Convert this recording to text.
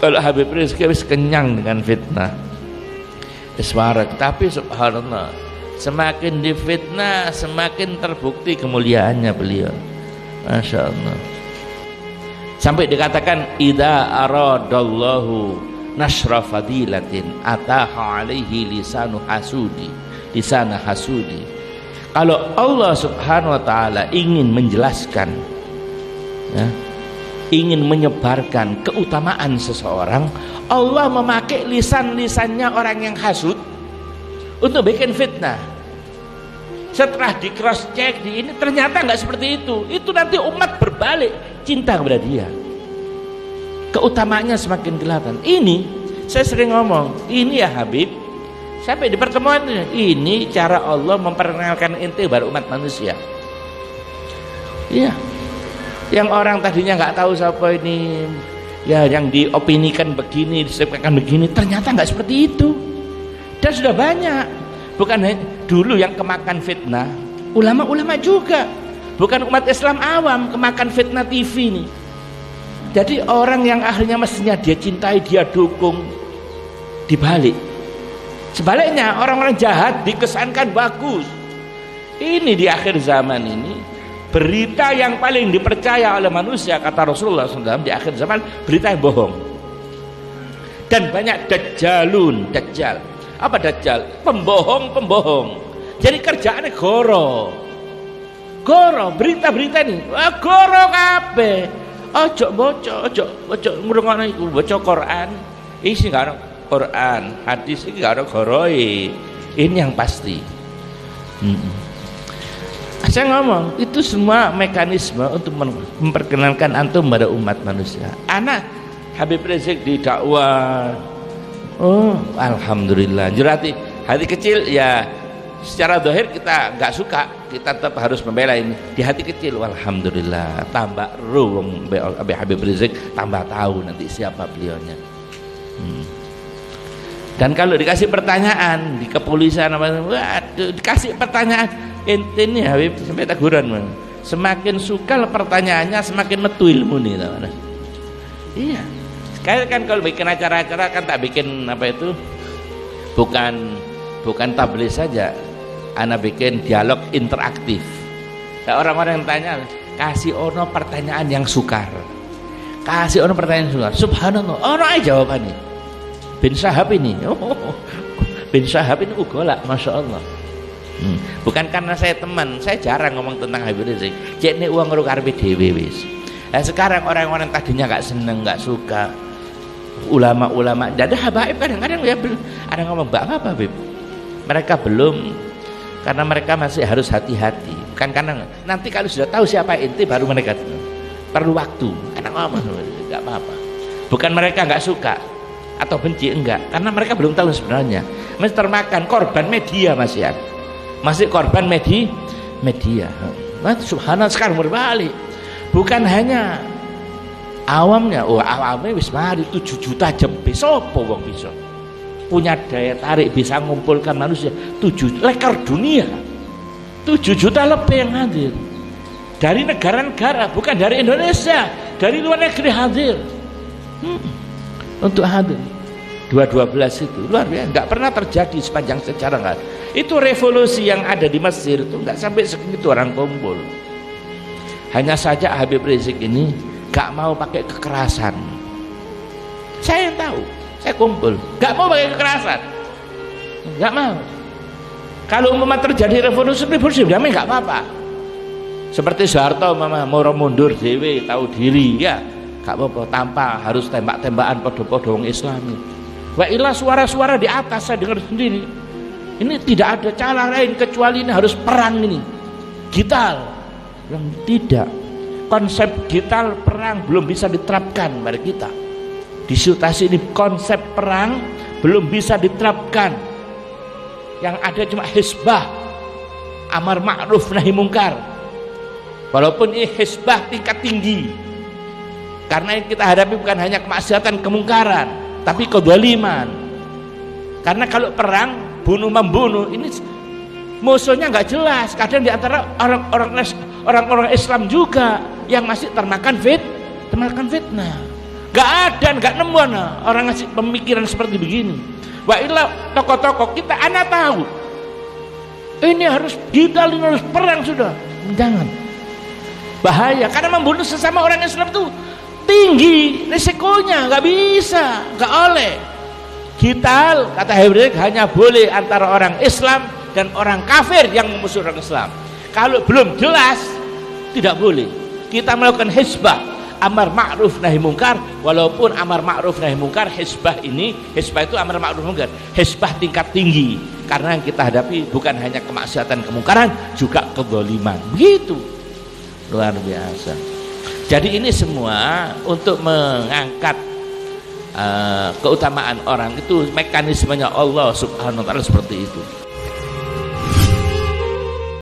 Kalau Habib Rizki wis kenyang dengan fitnah, wis warak. Tapi subhanallah, semakin difitnah semakin terbukti kemuliaannya beliau. Masya Allah. Sampai dikatakan idza aradallahu nasra fadilatin ataha alaihi lisanu hasudi, lisana hasudi. Kalau Allah subhanahu wa ta'ala ingin menjelaskan, ya, ingin menyebarkan keutamaan seseorang, Allah memakai lisan-lisannya orang yang hasud untuk bikin fitnah. Setelah di cross check di ini ternyata nggak seperti itu nanti umat berbalik cinta kepada dia, keutamaannya semakin kelihatan. Ini saya sering ngomong, ini ya Habib, sampai di pertemuan ini cara Allah memperkenalkan ente baru umat manusia. Iya, yang orang tadinya nggak tahu siapa ini, ya yang diopinikan begini, disebutkan begini, ternyata nggak seperti itu. Dan sudah banyak, bukan dulu yang kemakan fitnah, ulama-ulama juga, bukan umat Islam awam kemakan fitnah TV nih. Jadi orang yang akhirnya mestinya dia cintai, dia dukung, dibalik. Sebaliknya orang-orang jahat dikesankan bagus. Ini di akhir zaman ini berita yang paling dipercaya oleh manusia, kata Rasulullah SAW, di akhir zaman berita yang bohong. Dan banyak dajjalun, dajjal. Apa dajjal? Pembohong. Jadi kerjaannya goro, berita-berita ini goro kabeh. Ojo ngrungokno iku, baca Quran isi gak ono Quran, hadis iki gak ono goroe. Ini yang pasti. Saya ngomong itu semua mekanisme untuk memperkenalkan antum pada umat manusia. Anak Habib Rizik didakwah, oh alhamdulillah, jurati hati kecil ya. Secara zahir kita nggak suka, kita tetap harus membela ini. Di hati kecil, alhamdulillah, tambah ruang Habib Rizik, tambah tahu nanti siapa beliaunya. Dan kalau dikasih pertanyaan di kepolisian, waduh, dikasih pertanyaan, ente nih Habib sampai teguran, semakin sukal pertanyaannya, semakin metu ilmu nih, teman. Iya, sekali kan kalau bikin acara-acara kan tak bikin apa itu, bukan tabligh saja. Ana bikin dialog interaktif. Nah, orang-orang yang tanya, kasih ono pertanyaan yang sukar. Kasih ono pertanyaan yang sukar. Subhanallah, ono aja jawabannya. Bin Syahab ini, Bin Syahab ini ugola, masya Allah. Bukan karena saya teman, saya jarang ngomong tentang Habib Rizik. Cek nih uang ngeruk karpe dewe wis. Nah, sekarang orang-orang tadinya nggak seneng, nggak suka, ulama-ulama, ada habaib kadang-kadang ya ada ngomong apa Habib. Mereka belum, karena mereka masih harus hati-hati. Bukan karena nanti kalau sudah tahu siapa inti baru mereka perlu waktu. Karena ngomong nggak apa-apa. Bukan mereka nggak suka atau benci, enggak, karena mereka belum tahu sebenarnya. Masih termakan korban media, masih korban media. Nah, subhanallah sekarang berbalik. Bukan hanya awamnya, awamnya wis mari 7 juta jembe, sopo wong bisa punya daya tarik bisa mengumpulkan manusia 7 lekar dunia, 7 juta lebih yang hadir dari negara-negara, bukan dari Indonesia, dari luar negeri hadir untuk hadir. 2012 itu luar biasa, nggak pernah terjadi sepanjang sejarah. Nggak, itu revolusi yang ada di Mesir itu nggak sampai segitu orang kumpul. Hanya saja Habib Rizik ini nggak mau pakai kekerasan. Saya yang tahu, saya kumpul, nggak mau pakai kekerasan, nggak mau. Kalau umpama terjadi revolusi damai nggak apa-apa. Seperti Soeharto mau mundur dewe, tahu diri, ya nggak apa-apa, tanpa harus tembak-tembakan podo-podo wong Islami. Wa ilah suara-suara di atas saya dengar sendiri. Ini tidak ada cara lain kecuali ini harus perang ini, gital. Yang tidak, konsep gital perang belum bisa diterapkan pada kita. Di situasi ini konsep perang belum bisa diterapkan. Yang ada cuma hisbah, amar ma'ruf nahi mungkar. Walaupun ini hisbah tingkat tinggi, karena yang kita hadapi bukan hanya kemaksiatan, kemungkaran, tapi kedzaliman. Karena kalau perang bunuh membunuh ini musuhnya nggak jelas. Kadang di antara orang-orang Islam juga yang masih termakan fitnah. Gak ada, gak nemu orang ngasih pemikiran seperti begini. Wa illa tokoh-tokoh kita anak tahu ini harus kita harus perang sudah. Jangan, bahaya, karena membunuh sesama orang Islam itu tinggi risikonya, nggak bisa, nggak oleh. Kita kata Hebrew hanya boleh antara orang Islam dan orang kafir yang memusuhi orang Islam. Kalau belum jelas tidak boleh kita melakukan hizbah amar ma'ruf nahi mungkar, walaupun amar ma'ruf nahi mungkar hizbah itu amar ma'ruf mungkar, hizbah tingkat tinggi, karena yang kita hadapi bukan hanya kemaksiatan kemungkaran, juga kezaliman. Begitu luar biasa. Jadi ini semua untuk mengangkat keutamaan orang, itu mekanismenya Allah Subhanahu wa taala seperti itu.